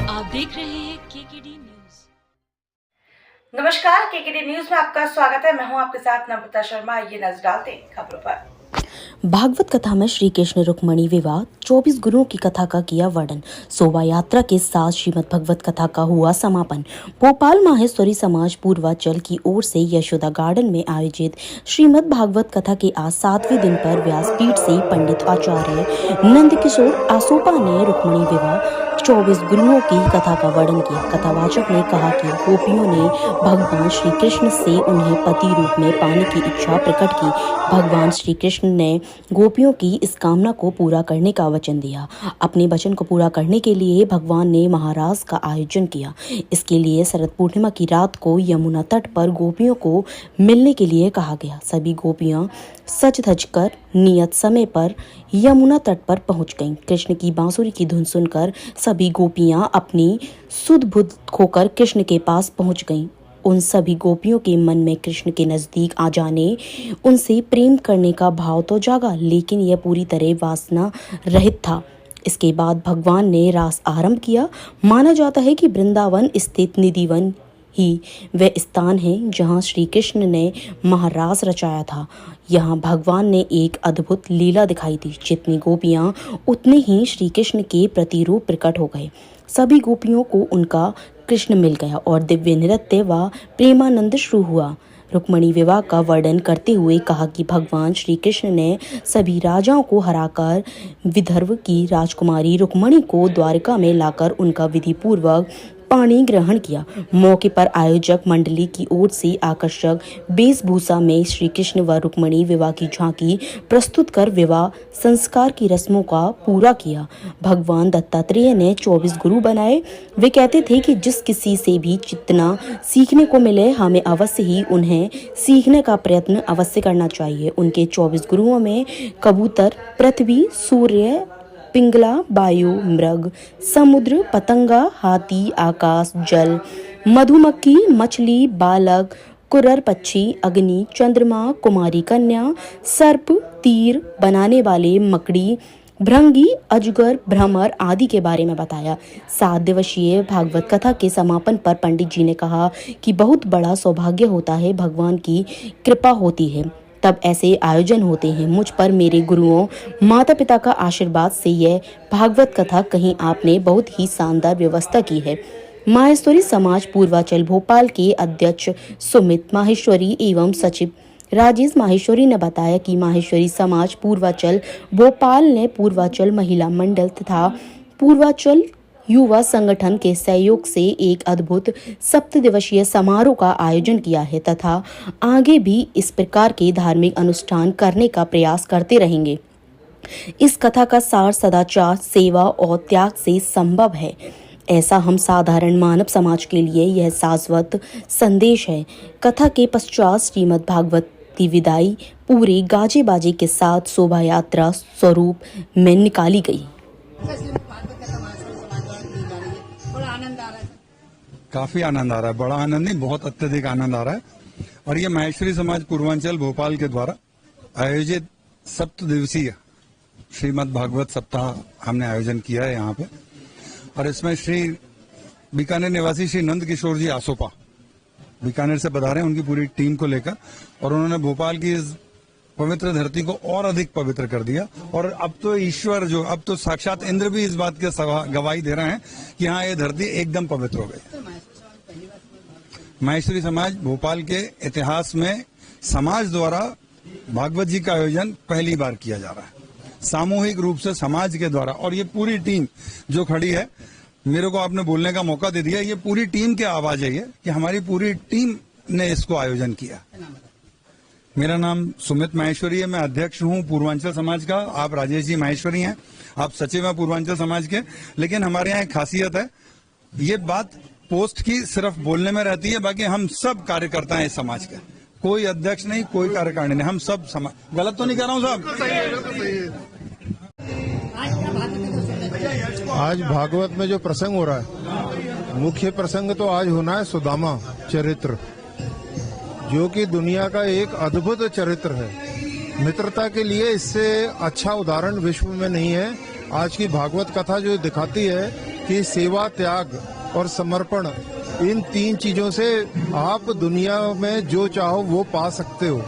आप देख रहे हैं केकेडी न्यूज। नमस्कार, केकेडी न्यूज में आपका स्वागत है। मैं हूं आपके साथ नम्रता शर्मा। ये नजर डालते हैं खबरों पर। भागवत कथा में श्री कृष्ण रुक्मणी विवाह 24 गुरुओं की कथा का किया वर्णन। शोभा यात्रा के साथ श्रीमद् भागवत कथा का हुआ समापन। भोपाल माहेश्वरी समाज पूर्वांचल की ओर से यशोदा गार्डन में आयोजित श्रीमद् भागवत कथा के आज 7वें दिन पर व्यासपीठ से पंडित आचार्य नंदकिशोर आसोपा ने रुक्मणी विवाह 24 गुरुओं की कथा का वर्णन किया। कथावाचक ने कहा कि गोपियों ने भगवान श्री कृष्ण से उन्हें पति रूप में पाने की इच्छा प्रकट की। भगवान श्री कृष्ण ने गोपियों की इस कामना को पूरा करने का वचन दिया। अपने वचन को पूरा करने के लिए भगवान ने महारास का आयोजन किया। इसके लिए शरद पूर्णिमा की रात को यमुना तट पर गोपियों को मिलने के लिए कहा गया। सभी गोपियां सज धज कर नियत समय पर यमुना तट पर पहुंच गईं। कृष्ण की बांसुरी की धुन सुनकर सभी गोपियां अपनी सुध बुध खोकर कृष्ण के पास पहुंच गईं। उन सभी गोपियों के मन में कृष्ण के नजदीक आ जाने, उनसे प्रेम करने का भाव तो जागा, लेकिन यह पूरी तरह वासना रहित था। इसके बाद भगवान ने रास आरंभ किया। माना जाता है कि वृंदावन स्थित निधिवन ही वह स्थान है जहां श्री कृष्ण ने महारास रचाया था। यहाँ भगवान ने एक अद्भुत लीला दिखाई दी। जितनी गोपियां उतने ही श्री कृष्ण के प्रतिरूप प्रकट हो गए। सभी गोपियों को उनका कृष्ण मिल गया और दिव्य नृत्य व प्रेमानंद शुरू हुआ। रुक्मणी विवाह का वर्णन करते हुए कहा कि भगवान श्री कृष्ण ने सभी राजाओं को हराकर विदर्भ की राजकुमारी रुक्मणी को द्वारका में लाकर उनका विधि पूर्वक पाणी ग्रहण किया। मौके पर आयोजक मंडली की ओर से आकर्षक वेशभूषा में श्री कृष्ण व रुक्मणी विवाह की झांकी प्रस्तुत कर विवाह संस्कार की रस्मों का पूरा किया। भगवान दत्तात्रेय ने 24 गुरु बनाए। वे कहते थे कि जिस किसी से भी जितना सीखने को मिले, हमें अवश्य ही उन्हें सीखने का प्रयत्न अवश्य करना चाहिए। उनके 24 गुरुओं में कबूतर, पृथ्वी, सूर्य, पिंगला, वायु, मृग, समुद्र, पतंगा, हाथी, आकाश, जल, मधुमक्खी, मछली, बालक, कुरर पक्षी, अग्नि, चंद्रमा, कुमारी कन्या, सर्प, तीर बनाने वाले, मकड़ी, भृंगी, अजगर, भ्रमर आदि के बारे में बताया। 7 दिवसीय भागवत कथा के समापन पर पंडित जी ने कहा कि बहुत बड़ा सौभाग्य होता है, भगवान की कृपा होती है तब ऐसे आयोजन होते हैं। मुझ पर मेरे गुरुओं, माता पिता का आशीर्वाद से यह भागवत कथा कहीं आपने बहुत ही शानदार व्यवस्था की है। माहेश्वरी समाज पूर्वांचल भोपाल के अध्यक्ष सुमित माहेश्वरी एवं सचिव राजेश माहेश्वरी ने बताया कि माहेश्वरी समाज पूर्वांचल भोपाल ने पूर्वांचल महिला मंडल तथा पूर्वांचल युवा संगठन के सहयोग से एक अद्भुत 7 दिवसीय समारोह का आयोजन किया है तथा आगे भी इस प्रकार के धार्मिक अनुष्ठान करने का प्रयास करते रहेंगे। इस कथा का सार सदाचार, सेवा और त्याग से संभव है। ऐसा हम साधारण मानव समाज के लिए यह शाश्वत संदेश है। कथा के पश्चात श्रीमद् भागवत की विदाई पूरे गाजे बाजे के साथ शोभा यात्रा स्वरूप में निकाली गई। काफी आनंद आ रहा है, बड़ा आनंद नहीं, बहुत अत्यधिक आनंद आ रहा है। और ये माहेश्वरी समाज पूर्वांचल भोपाल के द्वारा आयोजित 7 दिवसीय श्रीमद् भागवत सप्ताह हमने आयोजन किया है यहाँ पे। और इसमें श्री बीकानेर निवासी श्री नंद किशोर जी आसोपा बीकानेर से पधारे, उनकी पूरी टीम को लेकर, और उन्होंने भोपाल की इस पवित्र धरती को और अधिक पवित्र कर दिया। और अब तो ईश्वर अब तो साक्षात इंद्र भी इस बात के गवाही दे रहे हैं कि हाँ, ये धरती एकदम पवित्र हो गई। माहेश्वरी समाज भोपाल के इतिहास में समाज द्वारा भागवत जी का आयोजन पहली बार किया जा रहा है, सामूहिक रूप से समाज के द्वारा। और ये पूरी टीम जो खड़ी है, मेरे को आपने बोलने का मौका दे दिया, ये पूरी टीम की आवाज है ये कि हमारी पूरी टीम ने इसको आयोजन किया। मेरा नाम सुमित माहेश्वरी है, मैं अध्यक्ष हूँ पूर्वांचल समाज का। आप राजेश जी माहेश्वरी हैं, आप सचिव हैं पूर्वांचल समाज के। लेकिन हमारे यहाँ एक खासियत है, ये बात पोस्ट की सिर्फ बोलने में रहती है, बाकी हम सब कार्यकर्ता हैं इस समाज के। कोई अध्यक्ष नहीं, कोई कार्यकारिणी नहीं, हम सब समाज। गलत तो नहीं कह रहा हूँ साहब? आज भागवत में जो प्रसंग हो रहा है, मुख्य प्रसंग तो आज होना है सुदामा चरित्र, जो कि दुनिया का एक अद्भुत चरित्र है। मित्रता के लिए इससे अच्छा उदाहरण विश्व में नहीं है। आज की भागवत कथा जो दिखाती है कि सेवा, त्याग और समर्पण, इन 3 चीजों से आप दुनिया में जो चाहो वो पा सकते हो।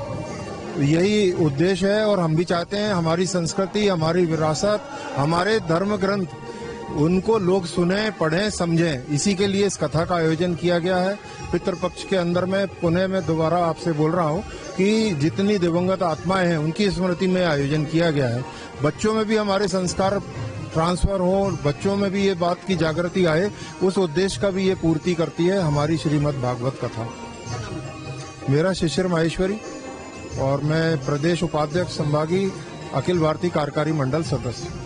यही उद्देश्य है और हम भी चाहते हैं हमारी संस्कृति, हमारी विरासत, हमारे धर्म ग्रंथ, उनको लोग सुने, पढ़ें, समझें। इसी के लिए इस कथा का आयोजन किया गया है। पितृपक्ष के अंदर में पुनः मैं दोबारा आपसे बोल रहा हूँ कि जितनी दिवंगत आत्माएं हैं उनकी स्मृति में आयोजन किया गया है। बच्चों में भी हमारे संस्कार ट्रांसफर हो, बच्चों में भी ये बात की जागृति आए, उस उद्देश्य का भी ये पूर्ति करती है हमारी श्रीमद् भागवत कथा। मेरा शिशिर माहेश्वरी और मैं प्रदेश उपाध्यक्ष संभागी अखिल भारतीय कार्यकारी मंडल सदस्य।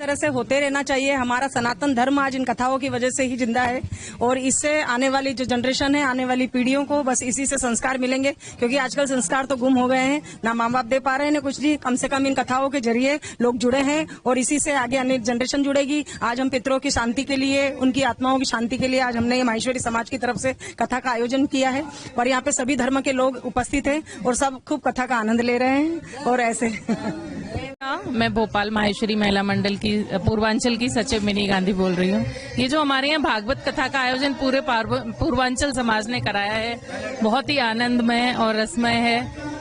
तरह से होते रहना चाहिए। हमारा सनातन धर्म आज इन कथाओं की वजह से ही जिंदा है और इससे आने वाली जो जनरेशन है, आने वाली पीढ़ियों को बस इसी से संस्कार मिलेंगे, क्योंकि आजकल संस्कार तो गुम हो गए हैं, ना माँ बाप दे पा रहे हैं ना कुछ भी। कम से कम इन कथाओं के जरिए लोग जुड़े हैं और इसी से आगे आने जनरेशन जुड़ेगी। आज हम पितरों की शांति के लिए, उनकी आत्माओं की शांति के लिए आज हमने ये माहेश्वरी समाज की तरफ से कथा का आयोजन किया है और यहाँ पे सभी धर्म के लोग उपस्थित हैं और सब खूब कथा का आनंद ले रहे हैं और ऐसे मैं भोपाल माहेश्वरी महिला मंडल की पूर्वांचल की सचिव मिनी गांधी बोल रही हूँ। ये जो हमारे यहाँ भागवत कथा का आयोजन पूरे पूर्वांचल समाज ने कराया है, बहुत ही आनंदमय और रसमय है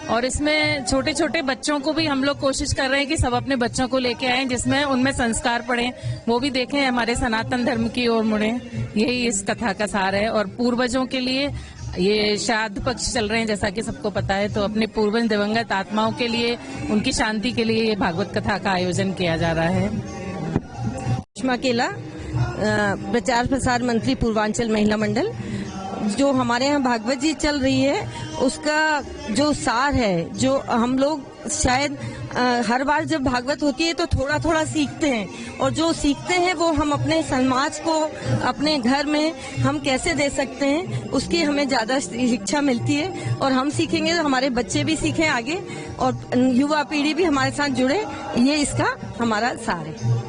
और इसमें छोटे छोटे बच्चों को भी हम लोग कोशिश कर रहे हैं कि सब अपने बच्चों को लेके आएं, जिसमें उनमें संस्कार पड़े, वो भी देखें, हमारे सनातन धर्म की ओर मुड़े। यही इस कथा का सार है। और पूर्वजों के लिए ये श्राद्ध पक्ष चल रहे हैं जैसा कि सबको पता है, तो अपने पूर्वज दिवंगत आत्माओं के लिए, उनकी शांति के लिए ये भागवत कथा का आयोजन किया जा रहा है। सुषमा केला, प्रचार प्रसार मंत्री पूर्वांचल महिला मंडल। जो हमारे यहाँ भागवत जी चल रही है उसका जो सार है, जो हम लोग शायद हर बार जब भागवत होती है तो थोड़ा थोड़ा सीखते हैं और जो सीखते हैं वो हम अपने समाज को, अपने घर में हम कैसे दे सकते हैं, उसकी हमें ज्यादा शिक्षा मिलती है और हम सीखेंगे तो हमारे बच्चे भी सीखें आगे और युवा पीढ़ी भी हमारे साथ जुड़े। ये इसका हमारा सार है।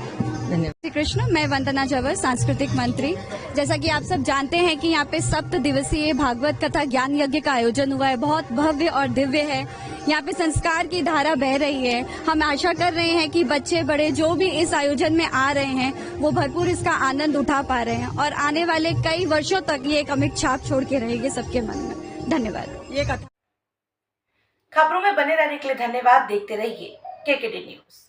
श्री कृष्ण, मैं वंदना जवर, सांस्कृतिक मंत्री। जैसा कि आप सब जानते हैं कि यहाँ पे 7 दिवसीय भागवत कथा ज्ञान यज्ञ का आयोजन हुआ है। बहुत भव्य और दिव्य है। यहाँ पे संस्कार की धारा बह रही है। हम आशा कर रहे हैं कि बच्चे बड़े जो भी इस आयोजन में आ रहे हैं वो भरपूर इसका आनंद उठा पा रहे हैं और आने वाले कई वर्षों तक ये एक अमिट छाप छोड़ के रहेगी सबके मन में। धन्यवाद। खबरों में बने रहने के लिए धन्यवाद। देखते रहिए केकेडी न्यूज।